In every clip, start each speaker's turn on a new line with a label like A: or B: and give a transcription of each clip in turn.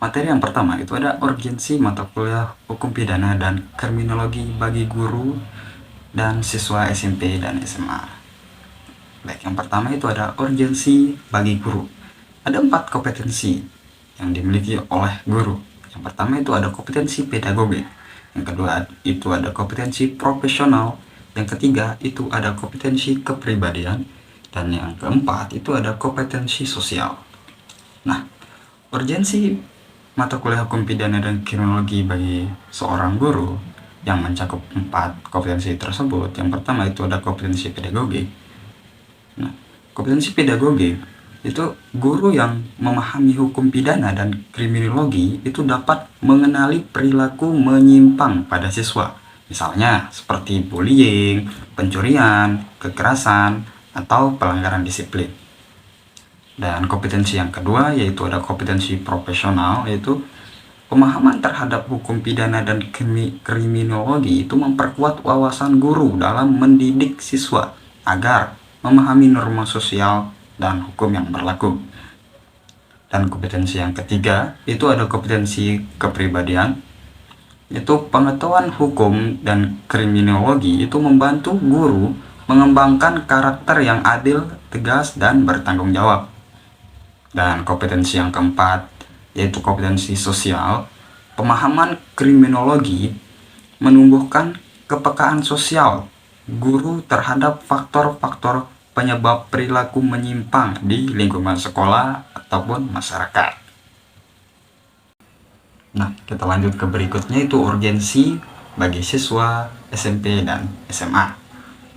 A: Materi yang pertama itu ada urgensi mata kuliah hukum pidana dan kriminologi bagi guru dan siswa SMP dan SMA. Baik, yang pertama itu ada urgensi bagi guru. Ada 4 kompetensi yang dimiliki oleh guru. Yang pertama itu ada kompetensi pedagogik. Yang kedua itu ada kompetensi profesional. Yang ketiga itu ada kompetensi kepribadian. Dan yang keempat itu ada kompetensi sosial. Nah, urgensi mata kuliah hukum pidana dan kriminologi bagi seorang guru yang mencakup 4 kompetensi tersebut. Yang pertama itu ada kompetensi pedagogik. Nah, kompetensi pedagogik itu guru yang memahami hukum pidana dan kriminologi itu dapat mengenali perilaku menyimpang pada siswa. Misalnya seperti bullying, pencurian, kekerasan, atau pelanggaran disiplin. Dan kompetensi yang kedua yaitu ada kompetensi profesional, yaitu pemahaman terhadap hukum pidana dan kriminologi itu memperkuat wawasan guru dalam mendidik siswa agar memahami norma sosial dan hukum yang berlaku. Dan kompetensi yang ketiga itu ada kompetensi kepribadian, yaitu pengetahuan hukum dan kriminologi itu membantu guru mengembangkan karakter yang adil, tegas, dan bertanggung jawab. Dan kompetensi yang keempat yaitu kompetensi sosial. Pemahaman kriminologi menumbuhkan kepekaan sosial guru terhadap faktor-faktor penyebab perilaku menyimpang di lingkungan sekolah ataupun masyarakat. Nah, kita lanjut ke berikutnya, itu urgensi bagi siswa SMP dan SMA.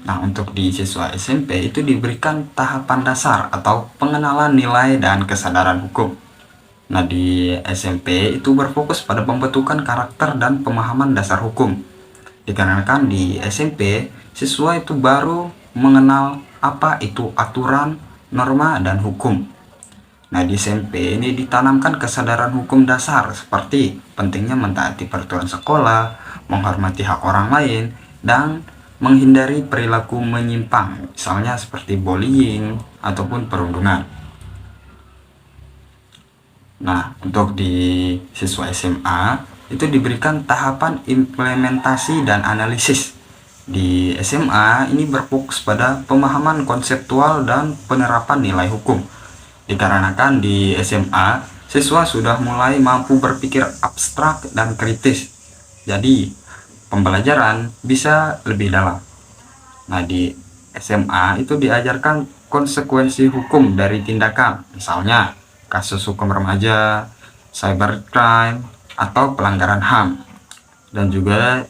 A: Nah, untuk di siswa SMP itu diberikan tahapan dasar atau pengenalan nilai dan kesadaran hukum. Nah, di SMP itu berfokus pada pembentukan karakter dan pemahaman dasar hukum. Dikarenakan di SMP, siswa itu baru mengenal apa itu aturan, norma, dan hukum. Nah, di SMP ini ditanamkan kesadaran hukum dasar seperti pentingnya mentaati peraturan sekolah, menghormati hak orang lain, dan menghindari perilaku menyimpang, misalnya seperti bullying ataupun perundungan. Nah, untuk di siswa SMA itu diberikan tahapan implementasi dan analisis. Di SMA ini berfokus pada pemahaman konseptual dan penerapan nilai hukum. Dikarenakan di SMA siswa sudah mulai mampu berpikir abstrak dan kritis, jadi pembelajaran bisa lebih dalam. Nah, di SMA itu diajarkan konsekuensi hukum dari tindakan, misalnya kasus hukum remaja, cybercrime, atau pelanggaran HAM. Dan juga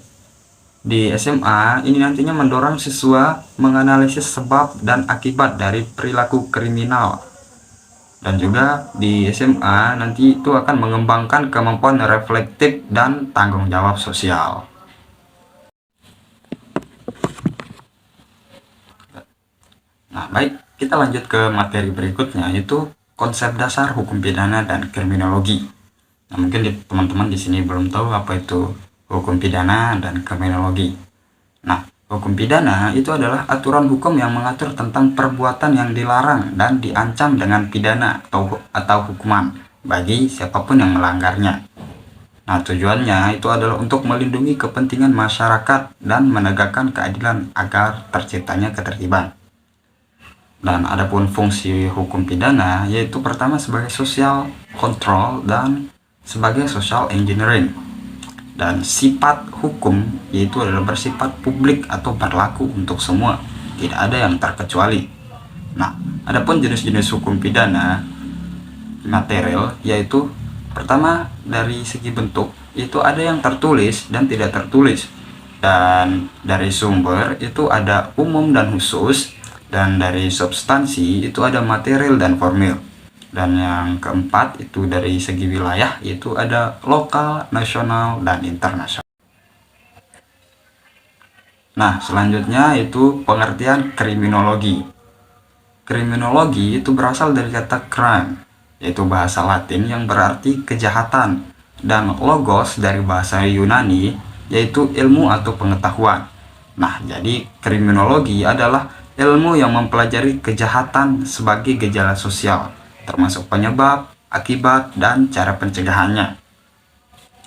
A: di SMA ini nantinya mendorong siswa menganalisis sebab dan akibat dari perilaku kriminal. Dan juga di SMA nanti itu akan mengembangkan kemampuan reflektif dan tanggung jawab sosial. Nah, baik, kita lanjut ke materi berikutnya, yaitu konsep dasar hukum pidana dan kriminologi. Nah, mungkin teman-teman di sini belum tahu apa itu hukum pidana dan kriminologi. Nah, hukum pidana itu adalah aturan hukum yang mengatur tentang perbuatan yang dilarang dan diancam dengan pidana atau hukuman bagi siapapun yang melanggarnya. Nah, tujuannya itu adalah untuk melindungi kepentingan masyarakat dan menegakkan keadilan agar terciptanya ketertiban. Dan adapun fungsi hukum pidana yaitu pertama sebagai social control dan sebagai social engineering. Dan sifat hukum yaitu adalah bersifat publik atau berlaku untuk semua, tidak ada yang terkecuali. Nah, adapun jenis-jenis hukum pidana material yaitu pertama dari segi bentuk itu ada yang tertulis dan tidak tertulis. Dan dari sumber itu ada umum dan khusus. Dan dari substansi itu ada material dan formil. Dan yang keempat itu dari segi wilayah itu ada lokal, nasional, dan internasional. Nah, selanjutnya itu pengertian kriminologi. Kriminologi itu berasal dari kata crime, yaitu bahasa Latin yang berarti kejahatan, dan logos dari bahasa Yunani yaitu ilmu atau pengetahuan. Nah, jadi kriminologi adalah ilmu yang mempelajari kejahatan sebagai gejala sosial, termasuk penyebab, akibat, dan cara pencegahannya.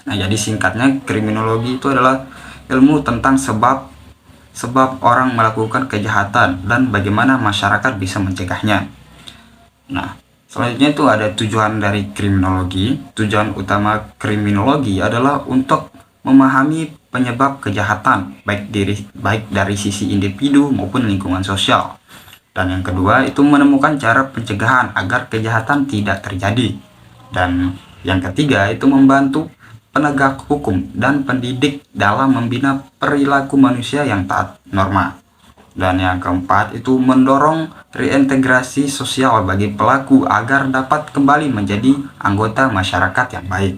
A: Nah, jadi singkatnya kriminologi itu adalah ilmu tentang sebab orang melakukan kejahatan dan bagaimana masyarakat bisa mencegahnya. Nah, selanjutnya itu ada tujuan dari kriminologi. Tujuan utama kriminologi adalah untuk memahami penyebab kejahatan baik dari sisi individu maupun lingkungan sosial. Dan yang kedua itu menemukan cara pencegahan agar kejahatan tidak terjadi. Dan yang ketiga itu membantu penegak hukum dan pendidik dalam membina perilaku manusia yang taat norma. Dan yang keempat itu mendorong reintegrasi sosial bagi pelaku agar dapat kembali menjadi anggota masyarakat yang baik.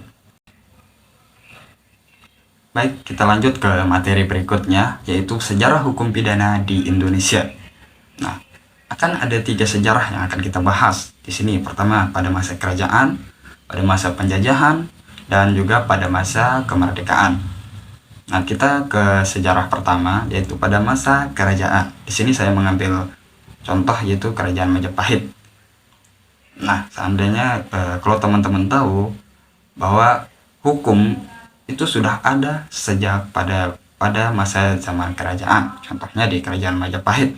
A: Baik, kita lanjut ke materi berikutnya, yaitu sejarah hukum pidana di Indonesia. Nah, akan ada 3 sejarah yang akan kita bahas di sini. Pertama, pada masa kerajaan, pada masa penjajahan, dan juga pada masa kemerdekaan. Nah, kita ke sejarah pertama, yaitu pada masa kerajaan. Di sini saya mengambil contoh yaitu kerajaan Majapahit. Nah, seandainya kalau teman-teman tahu bahwa hukum itu sudah ada sejak pada masa zaman kerajaan, contohnya di kerajaan Majapahit.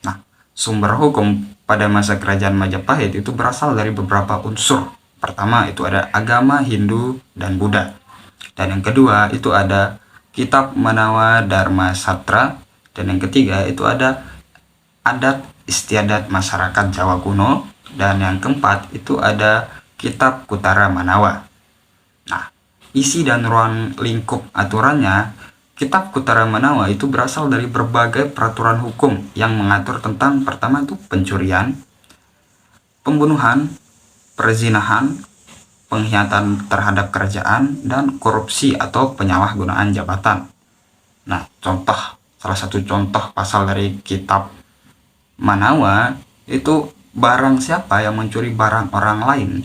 A: Nah, sumber hukum pada masa kerajaan Majapahit itu berasal dari beberapa unsur. Pertama itu ada agama Hindu dan Buddha, dan yang kedua itu ada Kitab Manawa Dharma Sastra, dan yang ketiga itu ada adat istiadat masyarakat Jawa kuno, dan yang keempat itu ada Kitab Kutara Manawa. Nah, isi dan ruang lingkup aturannya, Kitab Kutara Manawa itu berasal dari berbagai peraturan hukum yang mengatur tentang pertama itu pencurian, pembunuhan, perzinahan, pengkhianatan terhadap kerajaan, dan korupsi atau penyalahgunaan jabatan. Nah, salah satu contoh pasal dari Kitab Manawa itu barang siapa yang mencuri barang orang lain,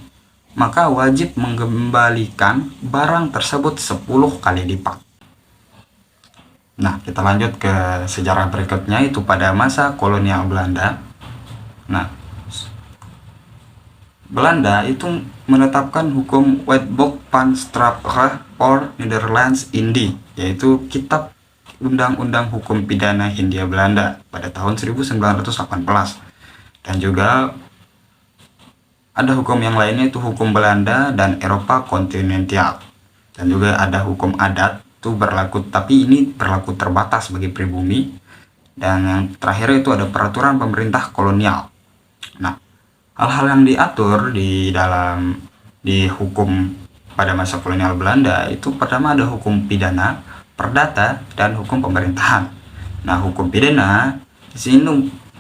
A: maka wajib mengembalikan barang tersebut 10 kali lipat. Nah, kita lanjut ke sejarah berikutnya, itu pada masa kolonial Belanda. Nah, Belanda itu menetapkan hukum Wetboek van Strafrecht voor Nederlands Indie, yaitu Kitab Undang-Undang Hukum Pidana Hindia Belanda pada tahun 1918. Dan juga ada hukum yang lainnya itu hukum Belanda dan Eropa kontinental. Dan juga ada hukum adat itu berlaku, tapi ini berlaku terbatas bagi pribumi. Dan yang terakhir itu ada peraturan pemerintah kolonial. Nah, hal-hal yang diatur di hukum pada masa kolonial Belanda itu pertama ada hukum pidana, perdata, dan hukum pemerintahan. Nah, hukum pidana di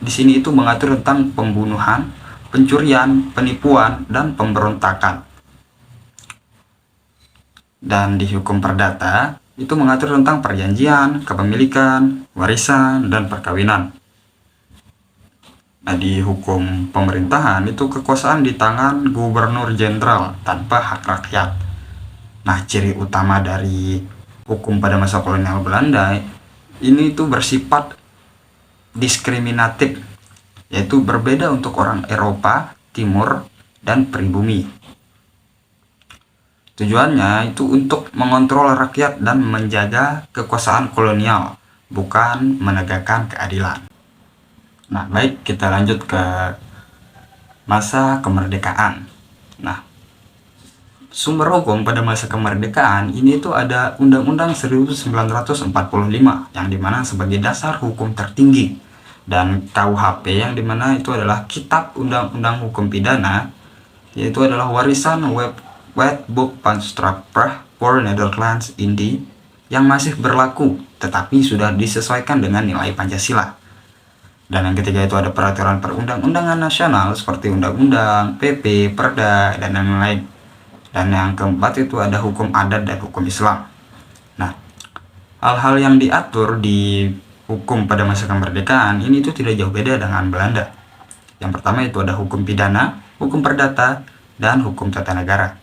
A: sini itu mengatur tentang pembunuhan, pencurian, penipuan, dan pemberontakan. Dan di hukum perdata itu mengatur tentang perjanjian, kepemilikan, warisan, dan perkawinan. Nah, di hukum pemerintahan itu kekuasaan di tangan gubernur jenderal tanpa hak rakyat. Nah, ciri utama dari hukum pada masa kolonial Belanda ini itu bersifat diskriminatif, yaitu berbeda untuk orang Eropa, Timur, dan pribumi. Tujuannya itu untuk mengontrol rakyat dan menjaga kekuasaan kolonial, bukan menegakkan keadilan. Nah, baik, kita lanjut ke masa kemerdekaan. Nah, sumber hukum pada masa kemerdekaan ini tuh ada Undang-Undang 1945 yang dimana sebagai dasar hukum tertinggi, dan KUHP yang dimana itu adalah Kitab Undang-Undang Hukum Pidana, yaitu adalah warisan Wetboek van Strafrecht voor Nederlands Indie yang masih berlaku tetapi sudah disesuaikan dengan nilai Pancasila. Dan yang ketiga itu ada peraturan perundang-undangan nasional seperti undang-undang, PP, Perda, dan lain-lain. Dan yang keempat itu ada hukum adat dan hukum Islam. Nah, hal-hal yang diatur di hukum pada masa kemerdekaan ini itu tidak jauh beda dengan Belanda. Yang pertama itu ada hukum pidana, hukum perdata, dan hukum tata negara.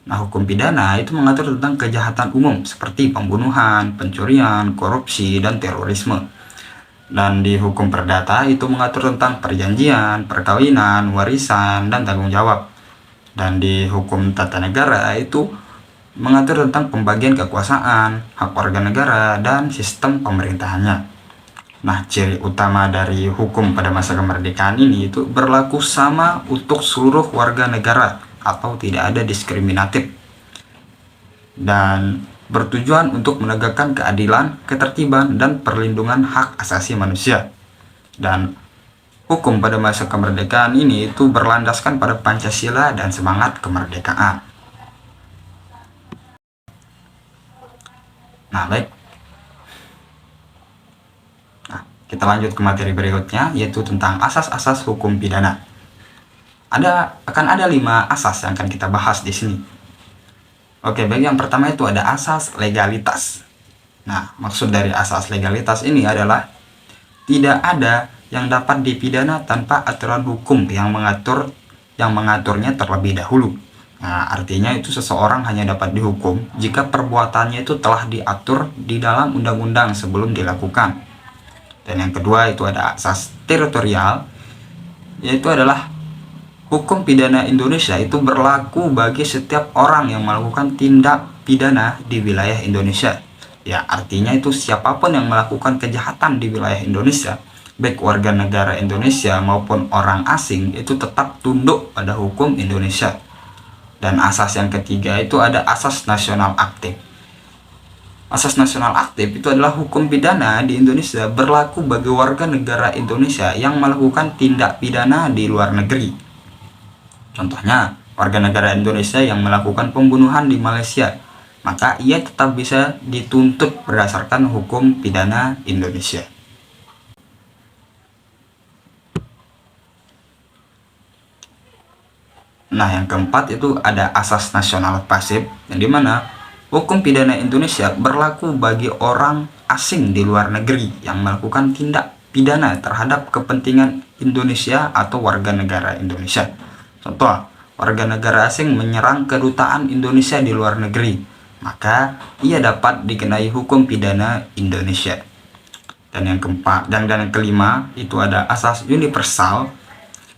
A: Nah, hukum pidana itu mengatur tentang kejahatan umum seperti pembunuhan, pencurian, korupsi, dan terorisme. Dan di hukum perdata itu mengatur tentang perjanjian, perkawinan, warisan, dan tanggung jawab. Dan di hukum tata negara itu mengatur tentang pembagian kekuasaan, hak warga negara, dan sistem pemerintahannya. Nah, ciri utama dari hukum pada masa kemerdekaan ini itu berlaku sama untuk seluruh warga negara atau tidak ada diskriminatif, dan bertujuan untuk menegakkan keadilan, ketertiban, dan perlindungan hak asasi manusia. Dan hukum pada masa kemerdekaan ini itu berlandaskan pada Pancasila dan semangat kemerdekaan. Nah, baik. Nah, kita lanjut ke materi berikutnya, yaitu tentang asas-asas hukum pidana. Akan ada 5 asas yang akan kita bahas di sini. Oke, baik, yang pertama itu ada asas legalitas. Nah, maksud dari asas legalitas ini adalah tidak ada yang dapat dipidana tanpa aturan hukum yang mengaturnya terlebih dahulu. Nah, artinya itu seseorang hanya dapat dihukum jika perbuatannya itu telah diatur di dalam undang-undang sebelum dilakukan. Dan yang kedua itu ada asas teritorial, yaitu adalah hukum pidana Indonesia itu berlaku bagi setiap orang yang melakukan tindak pidana di wilayah Indonesia. Ya, artinya itu siapapun yang melakukan kejahatan di wilayah Indonesia, baik warga negara Indonesia maupun orang asing, itu tetap tunduk pada hukum Indonesia. Dan asas yang ketiga itu ada asas nasional aktif. Asas nasional aktif itu adalah hukum pidana di Indonesia berlaku bagi warga negara Indonesia yang melakukan tindak pidana di luar negeri. Contohnya, warga negara Indonesia yang melakukan pembunuhan di Malaysia, maka ia tetap bisa dituntut berdasarkan hukum pidana Indonesia. Nah, yang keempat itu ada asas nasional pasif, yang dimana hukum pidana Indonesia berlaku bagi orang asing di luar negeri yang melakukan tindak pidana terhadap kepentingan Indonesia atau warga negara Indonesia. Contoh, warga negara asing menyerang kedutaan Indonesia di luar negeri, maka ia dapat dikenai hukum pidana Indonesia. Dan yang keempat dan yang kelima itu ada asas universal,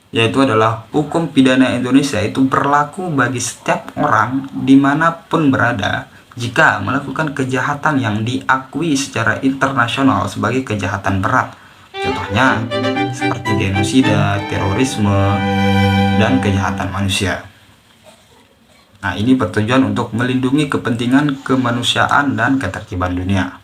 A: yaitu adalah hukum pidana Indonesia itu berlaku bagi setiap orang dimanapun berada jika melakukan kejahatan yang diakui secara internasional sebagai kejahatan berat. Contohnya seperti genosida, terorisme, dan kejahatan manusia. Nah, ini bertujuan untuk melindungi kepentingan kemanusiaan dan ketertiban dunia.